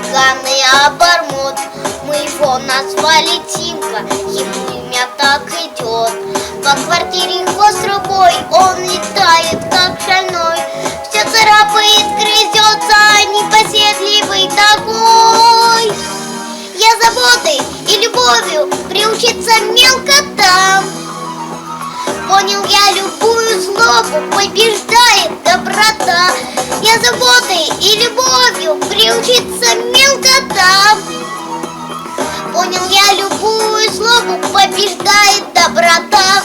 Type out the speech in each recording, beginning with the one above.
хулиганный обормот. Мы его назвали Тимка, ему имя так идет. По квартире хвост рукой, он летает как шальной. Все царапает, грызется, непоседливый такой. Я заботой и любовью приучиться мелкотам. Понял я, любую злобу побеждает доброта. Я заботой и любовью приучиться мелкотам. Понял я, любую злобу побеждает доброта.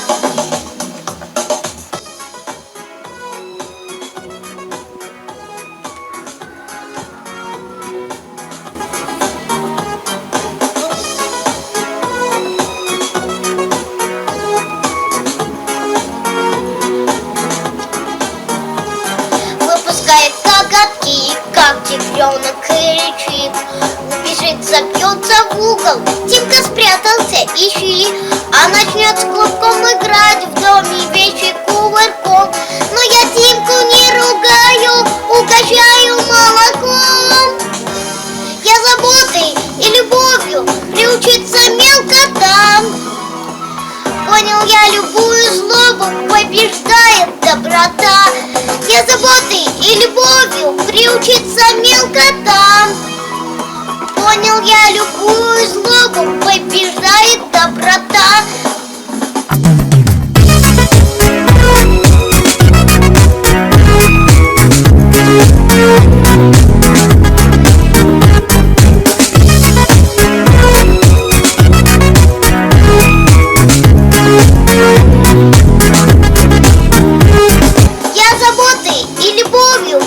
Выпускает коготки, как тигренок, и рычит. Убежит, забьется в угол, Тимка спрятался, ищи. А начнет с клубком играть в доме вещи кувырком. Но я Тимку не ругаю, угощаю молоком. Я заботой и любовью приучиться мелкотам. Понял я, любую злобу побеждает доброта. Я заботой и любовью приучиться мелкотам. Понял я, любую злобу побеждает доброта.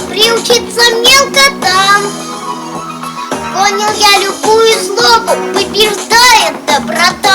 Приучиться мелкотам. Понял я, любую злобу побеждает доброта.